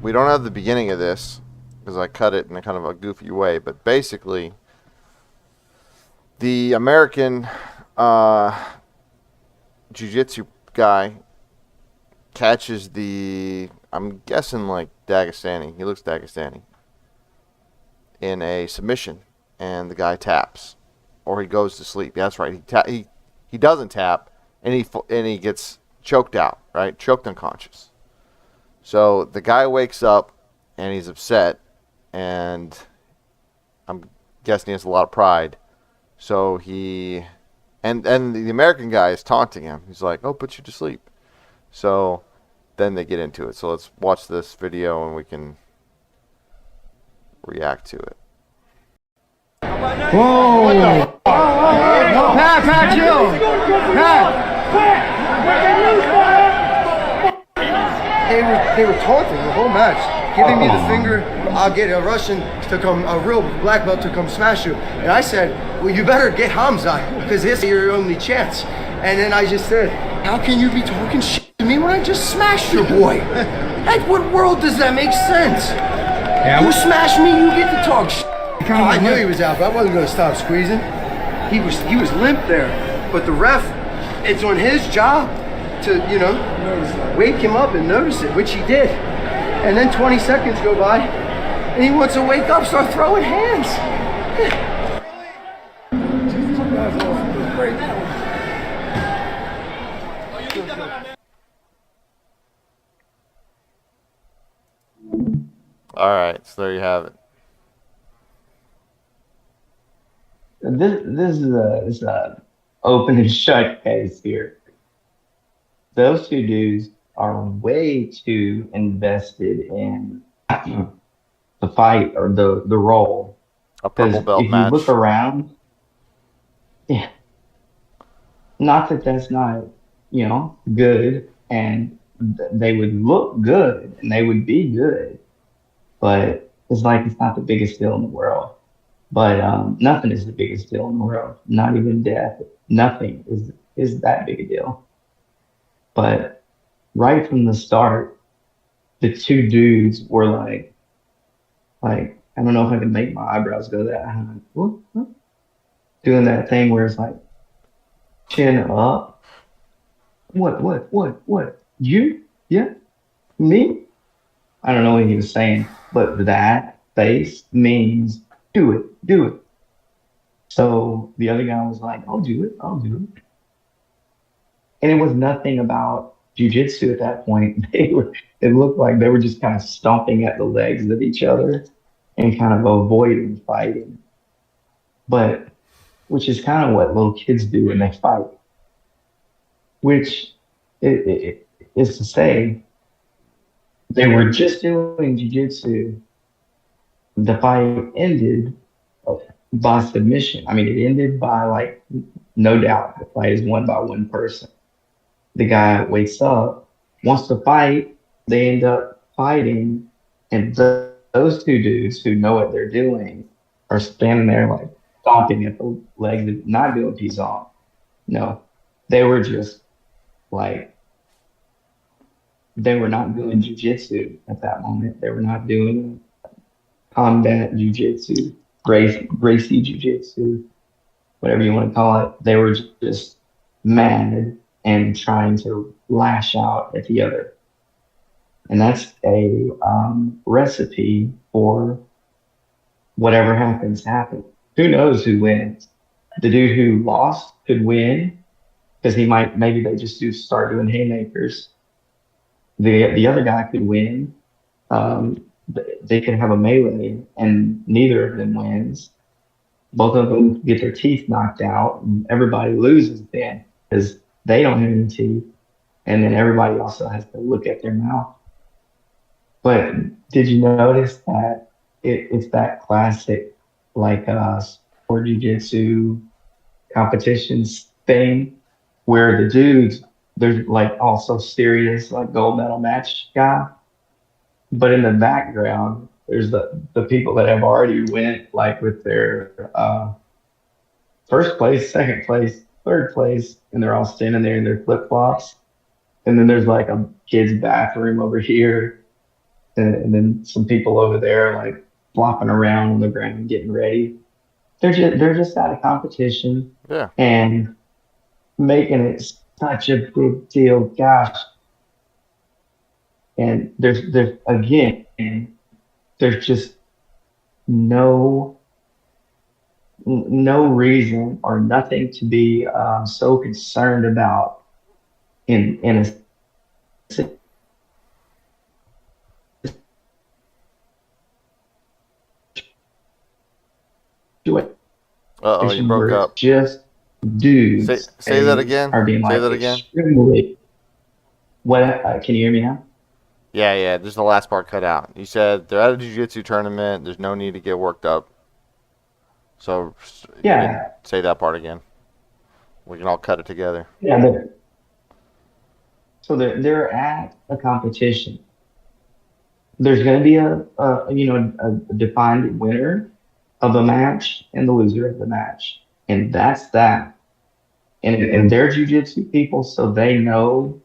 we don't have the beginning of this because I cut it in a kind of a goofy way. But basically, the American jiu-jitsu guy catches the, I'm guessing like Dagestani. He looks Dagestani in a submission, and the guy taps, or he goes to sleep. Yeah, that's right. He doesn't tap, and he gets choked out. Right, choked unconscious. So the guy wakes up, and he's upset, and I'm guessing he has a lot of pride. So he, and the American guy is taunting him. He's like, "Oh, put you to sleep." So then they get into it. So let's watch this video and we can react to it. Whoa! What the fuck? Pat, chill! Pat! They were taunting the whole match, giving me the finger. I'll get a Russian to come, a real black belt to come smash you. And I said, well, you better get Khamzat, because this is your only chance. And then I just said, how can you be talking shit to me when I just smashed your boy? At what world does that make sense? Yeah, you smash me, you get to talk shit. I knew he was out, but I wasn't going to stop squeezing. He was limp there, but the ref, it's on his job to, you know, wake him up and notice it, which he did. And then 20 seconds go by, and he wants to wake up, start throwing hands. All right, so there you have it. This is a open and shut case here. Those two dudes are way too invested in the fight or the role. A purple belt if match. If you look around, yeah, not that that's not, you know, good, and they would look good and they would be good, but it's like it's not the biggest deal in the world. But nothing is the biggest deal in the world. Not even death. Nothing is that big a deal. But right from the start, the two dudes were like I don't know if I can make my eyebrows go that high. What? Doing that thing where it's like chin up. What? You? Yeah? Me? I don't know what he was saying, but that face means do it. So the other guy was like, I'll do it. And it was nothing about jiu-jitsu at that point. It looked like they were just kind of stomping at the legs of each other and kind of avoiding fighting. But, which is kind of what little kids do when they fight. Which is to say, they were just doing jiu-jitsu. The fight ended by submission. I mean, it ended by, like, no doubt, the fight is won by one person. The guy wakes up, wants to fight, they end up fighting, and those two dudes who know what they're doing are standing there, like, stomping at the legs, not doing peace off. No, they were just, like, they were not doing jiu-jitsu at that moment. They were not doing combat jiu-jitsu, Gracie jiu-jitsu, whatever you want to call it. They were just mad and trying to lash out at the other. And that's a recipe for whatever happen. Who knows who wins? The dude who lost could win because maybe they just start doing haymakers. The other guy could win. They could have a melee and neither of them wins. Both of them get their teeth knocked out and everybody loses then because they don't have any teeth. And then everybody also has to look at their mouth. But did you notice that it's that classic sport jiu-jitsu competitions thing where the dudes, they're like also serious, like gold medal match guy. But in the background, there's the people that have already went like with their first place, second place, third place, and they're all standing there in their flip-flops. And then there's like a kid's bathroom over here. and then some people over there like flopping around on the ground getting ready. They're just at a competition Yeah. and making it such a big deal. Gosh, and there's again, there's just no no reason or nothing to be so concerned about in a Uh oh, you situation broke where it's up. just Say dudes say that again. are being Say like that again. extremely. What? Can you hear me now? Yeah, yeah. Just the last part cut out. You said they're at a jiu-jitsu tournament. There's no need to get worked up. So you can Yeah, say that part again. We can all cut it together. yeah. So they're at a competition. There's going to be a defined winner of a match and the loser of the match, and that's that. And they're jujitsu people, so they know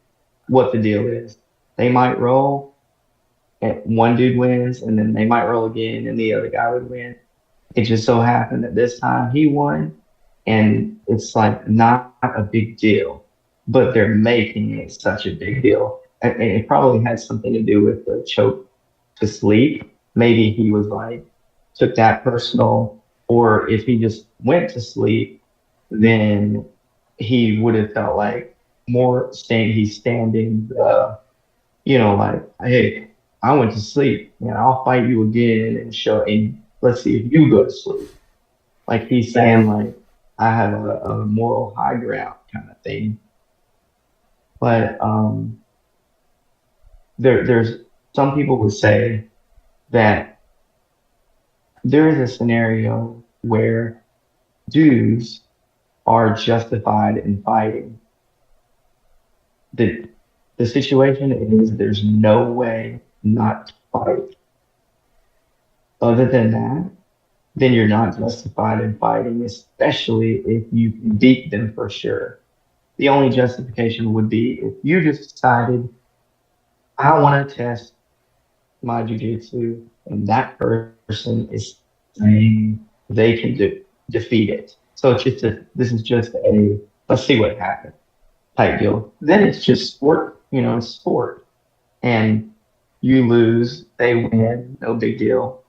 what the deal is. They might roll, and one dude wins, and then they might roll again, and the other guy would win. It just so happened that this time he won, and it's like not a big deal, but they're making it such a big deal. And it probably had something to do with the choke to sleep. Maybe he was like, took that personal, or if he just went to sleep, then he would have felt like more he's standing, like, hey, I went to sleep and I'll fight you again and let's see if you go to sleep. Like he's saying, like, I have a moral high ground kind of thing. But there's some people would say that there is a scenario where dudes are justified in fighting. The the situation is there's no way not to fight. Other than that, then you're not justified in fighting, especially if you can beat them for sure. The only justification would be if you just decided, I want to test my jujitsu, and that person is saying they can defeat it. So this is just a let's see what happens type deal. Then it's just sport, it's sport, and you lose, they win, no big deal.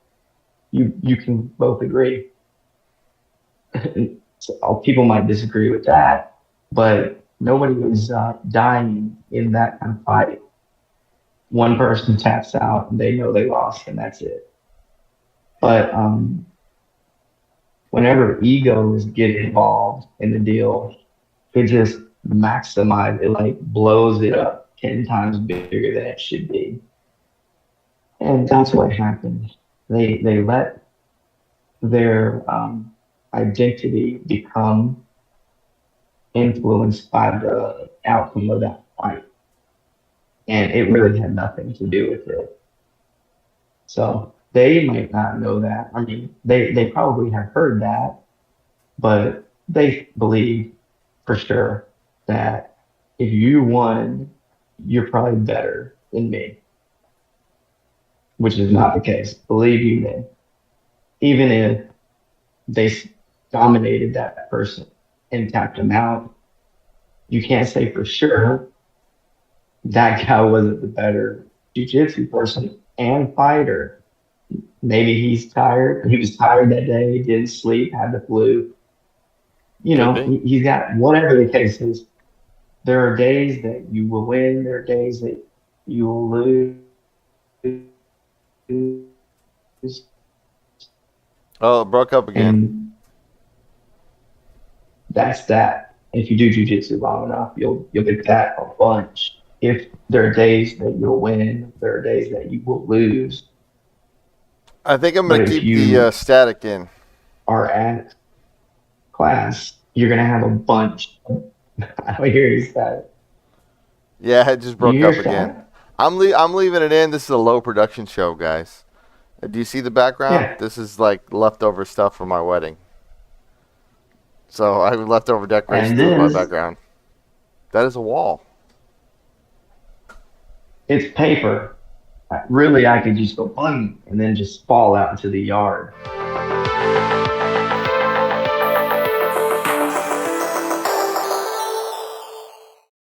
You can both agree. So people might disagree with that, but nobody is dying in that kind of fight. One person taps out and they know they lost, and that's it. But whenever egos get involved in the deal, it just maximizes it, like blows it up 10 times bigger than it should be. And that's what happened. They let their identity become influenced by the outcome of that fight. And it really had nothing to do with it. So they might not know that. I mean, they probably have heard that, but they believe for sure that if you won, you're probably better than me, which is not the case. Believe you me, even if they dominated that person and tapped him out, you can't say for sure that guy wasn't the better jiu-jitsu person and fighter. Maybe he's tired. He was tired that day, didn't sleep, had the flu. Could be. He's got whatever the case is. There are days that you will win. There are days that you will lose. Oh, it broke up again. And that's that. If you do jujitsu long enough, you'll get that a bunch. If there are days that you'll win, there are days that you will lose. I think I'm But gonna if keep the you static in. are at class, you're gonna have a bunch. I don't hear you static. Yeah, it just Do you broke hear up again. static? I'm leaving it in. This is a low production show, guys. Do you see the background? Yeah. This is like leftover stuff from my wedding. So I have leftover And decorations as my this, background. That is a wall. it's paper. Really, I could just go boom and then just fall out into the yard.